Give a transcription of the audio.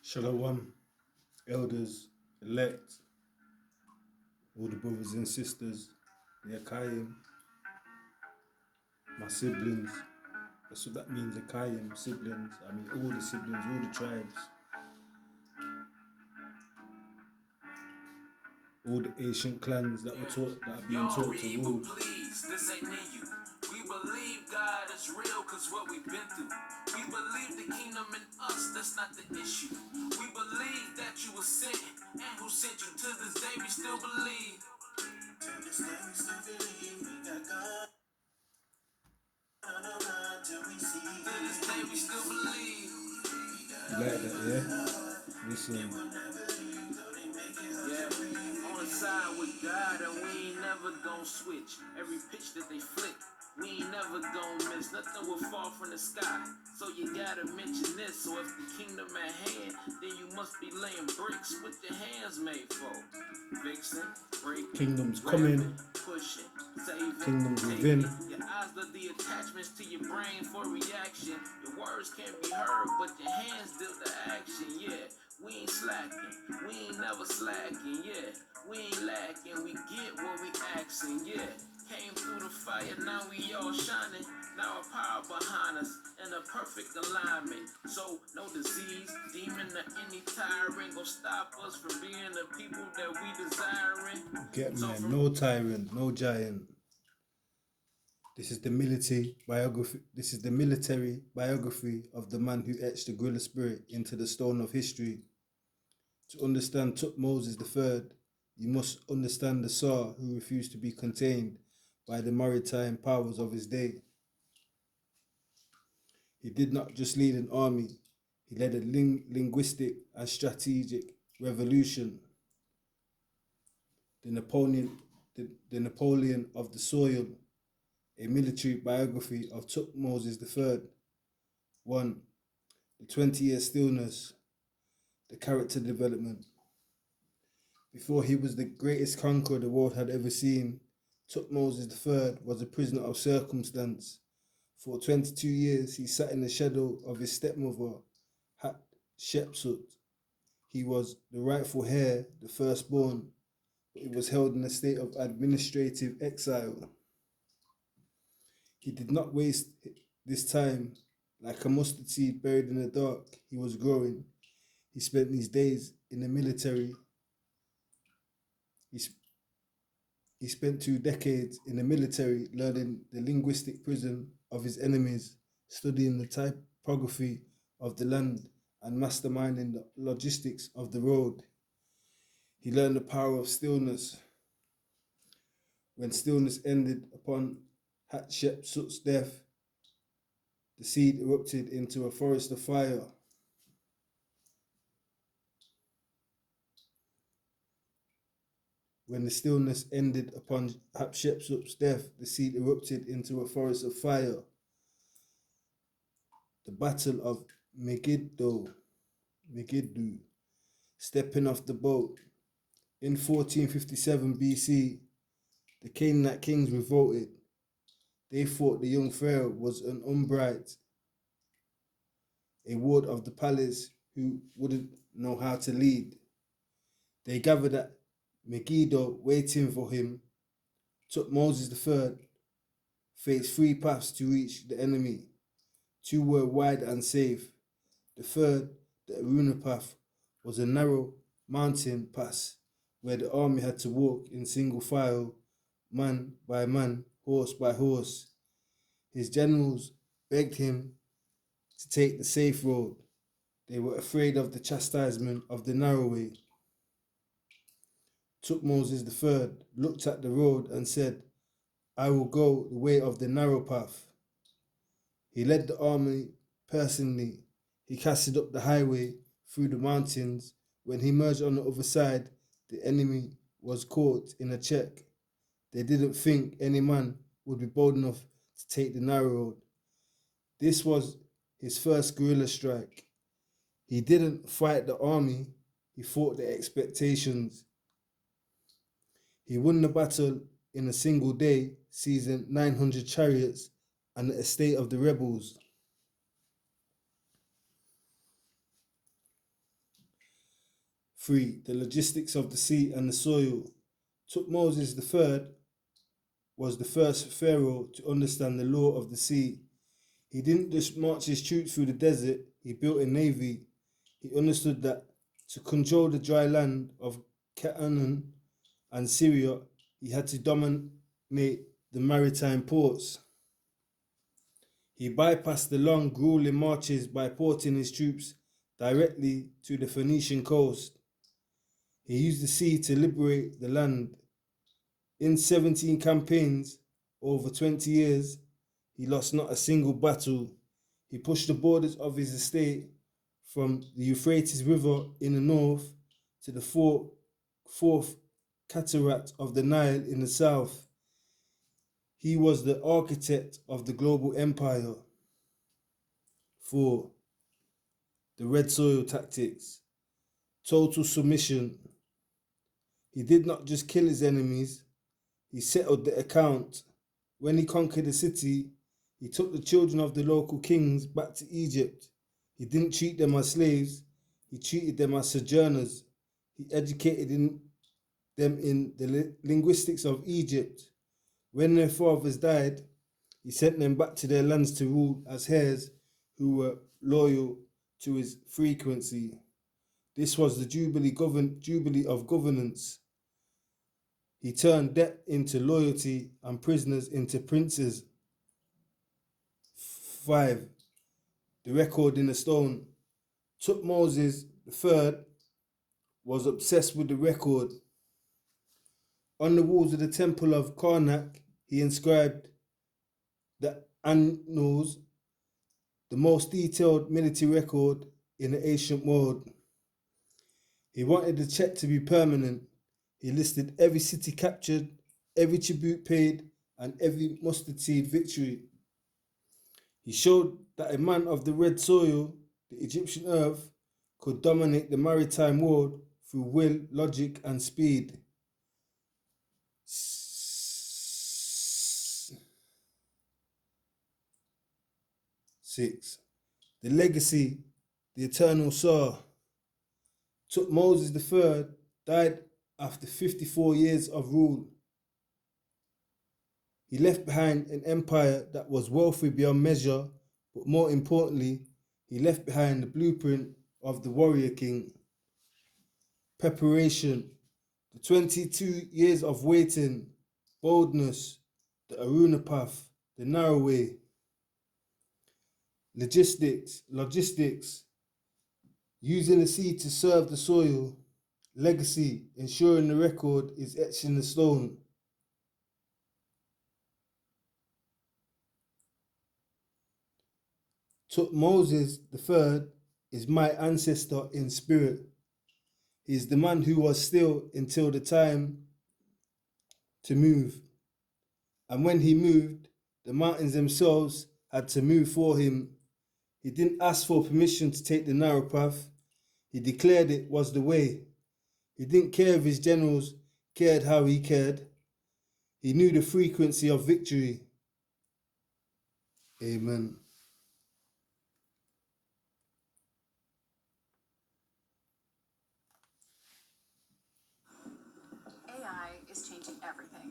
Shalom, elders, elect, all the brothers and sisters, the Akayim, my siblings. That's what that means, Akayim, siblings. I mean, all the siblings, all the tribes, all the ancient clans that are being taught to rule. Please, this ain't in you. We believe God is real because what we've been through. We believe the kingdom in us, that's not the issue. We believe that you were sent, and who sent you. To this day we still believe. To this day we still believe we got God on our mind till we see. To this day we still believe. You like that, yeah? Listen. Yeah, on the side with God, and we ain't never gon' switch. Every pitch that they flick, we ain't never gon' miss. Nothing will fall from the sky. So you gotta mention this. So if the kingdom at hand, then you must be laying bricks. What your hands made for? Fixing, breaking, Kingdom's coming, pushing, saving, kingdom's taking. within. Your eyes love the attachments to your brain for reaction. Your words can't be heard, but your hands do the action. Yeah, we ain't slacking, we ain't never slacking. Yeah, we ain't lacking, we get what we asking. Yeah, came through the fire, now we all shining. Now a power behind us and a perfect alignment. So no disease, demon, or any tyrant gon' stop us from being the people that we desiring. Get me, no tyrant, no giant. This is the military biography. This is the military biography of the man who etched the gorilla spirit into the stone of history. To understand Thutmoses III, you must understand the Tsar who refused to be contained by the maritime powers of his day. He did not just lead an army, he led a linguistic and strategic revolution. The Napoleon of the soil, a military biography of Thutmoses III. 1. The 20-year stillness, the character development. Before he was the greatest conqueror the world had ever seen, Thutmoses III was a prisoner of circumstance. For 22 years, he sat in the shadow of his stepmother, Hatshepsut. He was the rightful heir, the firstborn, but he was held in a state of administrative exile. He did not waste this time. Like a mustard seed buried in the dark, he was growing. He spent these days in the military. He spent 2 decades in the military learning the linguistic prison of his enemies, studying the typography of the land, and masterminding the logistics of the road. He learned the power of stillness. When stillness ended upon Hatshepsut's death, the seed erupted into a forest of fire. When the stillness ended upon Hatshepsut's death, the seed erupted into a forest of fire. The Battle of Megiddo, stepping off the boat. In 1457 BC, the Canaanite kings revolted. They thought the young pharaoh was an Umbrite, a ward of the palace who wouldn't know how to lead. They gathered at Megiddo waiting for him. Thutmoses III faced 3 paths to reach the enemy. 2 were wide and safe. The third, the Aruna path, was a narrow mountain pass where the army had to walk in single file, man by man, horse by horse. His generals begged him to take the safe road. They were afraid of the chastisement of the narrow way. Thutmoses III looked at the road and said, "I will go the way of the narrow path." He led the army personally. He casted up the highway through the mountains. When he emerged on the other side, the enemy was caught in a check. They didn't think any man would be bold enough to take the narrow road. This was his first guerrilla strike. He didn't fight the army, he fought the expectations. He won the battle in a single day, seizing 900 chariots and the estate of the rebels. 3. The logistics of the sea and the soil. Thutmoses III was the first pharaoh to understand the law of the sea. He didn't just march his troops through the desert, he built a navy. He understood that to control the dry land of Canaan and Syria, he had to dominate the maritime ports. He bypassed the long, grueling marches by porting his troops directly to the Phoenician coast. He used the sea to liberate the land. In 17 campaigns, over 20 years, he lost not a single battle. He pushed the borders of his estate from the Euphrates River in the north to the fourth cataract of the Nile in the south. He was the architect of the global empire. 4. The red soil tactics. Total submission. He did not just kill his enemies, he settled the account. When he conquered a city, he took the children of the local kings back to Egypt. He didn't treat them as slaves, he treated them as sojourners. He educated them in the linguistics of Egypt. When their fathers died, he sent them back to their lands to rule as heirs who were loyal to his frequency. This was the Jubilee of governance. He turned debt into loyalty and prisoners into princes. 5. The record in the stone. Thutmoses III was obsessed with the record. On the walls of the temple of Karnak, he inscribed the annals, the most detailed military record in the ancient world. He wanted the check to be permanent. He listed every city captured, every tribute paid, and every mustard seed victory. He showed that a man of the red soil, the Egyptian earth, could dominate the maritime world through will, logic, and speed. 6. The legacy, the eternal Sar. Thutmoses III died after 54 years of rule. He left behind an empire that was wealthy beyond measure, but more importantly, he left behind the blueprint of the warrior king. Preparation, the 22 years of waiting, boldness, the Aruna path, the narrow way. Logistics, using the sea to serve the soil. Legacy, ensuring the record is etched in the stone. Thutmoses III is my ancestor in spirit. He is the man who was still until the time to move. And when he moved, the mountains themselves had to move for him. He didn't ask for permission to take the narrow path. He declared it was the way. He didn't care if his generals cared how he cared. He knew the frequency of victory. Amen.